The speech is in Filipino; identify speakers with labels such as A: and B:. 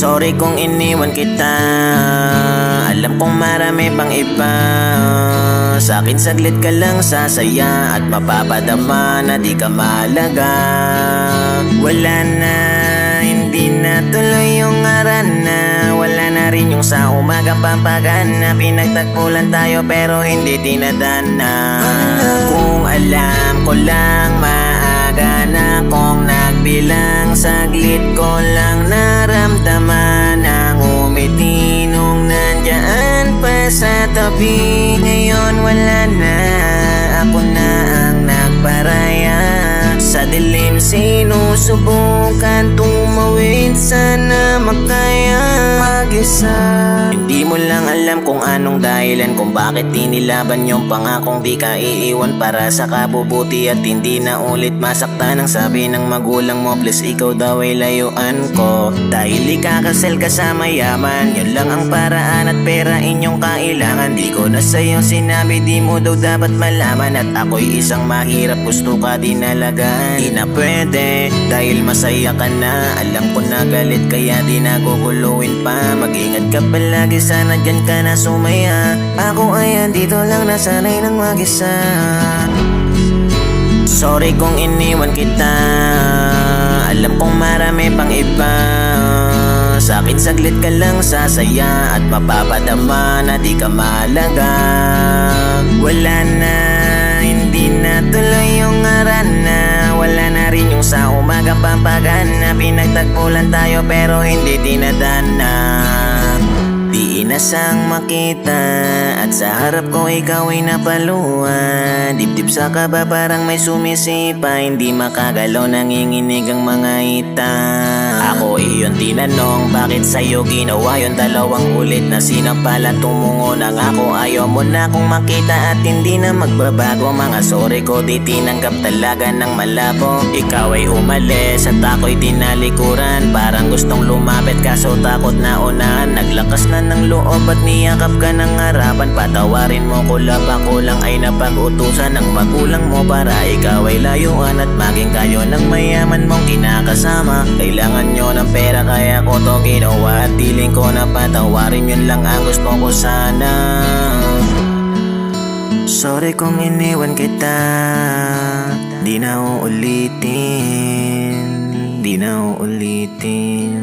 A: Sorry kung iniwan kita, alam kong marami pang iba. Sa'kin saglit ka lang sasaya at mapapadama na di ka mahalaga. Wala na, hindi na tuloy yung arana. Wala na rin yung sa umagang pampagana. Pinagtagpo lang tayo pero hindi dinadana. Kung alam ko lang maaga na kung nagbilang, saglit ko lang naramdaman ang umiti nung nandyan pa sa tabi. Ngayon wala na, ako na ang nagparaya. Sa dilim sinusubukan tumawid, sana makaya mag-isa. Hindi mo lang alam kung anong dahilan kung bakit tinilaban yung pangakong di ka iiwan para sa kabubuti at hindi na ulit masaktan ang sabi ng magulang mo. Please ikaw daw ay layuan ko dahil ikakasal ka sa mayaman. Yun lang ang paraan at pera inyong kailangan. Di ko na sa'yo sinabi, di mo daw dapat malaman at ako'y isang mahirap, gusto ka dinalagaan. Di na pwede dahil masaya ka na. Alam ko na galit kaya di naguguluhin pa. Mag-ingat ka palagi, sana dyan ka na sumaya. Ako ay andito lang, nasanay ng mag-isa. Sorry kung iniwan kita, alam kong marami pang iba. Sa'kin saglit ka lang sasaya at mapapadama na di ka mahalaga. Wala na, hindi na tuloy yung arana. Wala na rin yung sa umagang pampagana. Pinagtagpo lang tayo pero hindi dinadana. Di inasang makita at sa harap ko ikaw ay napaluan. Dibdib sa kaba parang may sumisipa, hindi makagalaw, nanginginig ang mga ita. Ako iyon tinanong, bakit sa'yo ginawa yun? Dalawang ulit na sinampalan tumungo ng ako. Ayaw mo na akong makita at hindi na magbabago. Mga sorry ko di tinanggap talaga ng malabo. Ikaw ay umalis at ako'y tinalikuran. Parang gustong lumapit kaso takot na unahan. Naglakas na ng loob at niyakap ka ng harapan. Patawarin mo ko ako lang ay napag-utusan ng magulang mo para ikaw ay layuan at maging kayo ng mayaman mong kinakasama. Kailangan nyo ng pera kaya ko to ginawa at diling ko na patawarin, yun lang ang gusto ko sana. Sorry kung iniwan kita, di na uulitin, di na uulitin.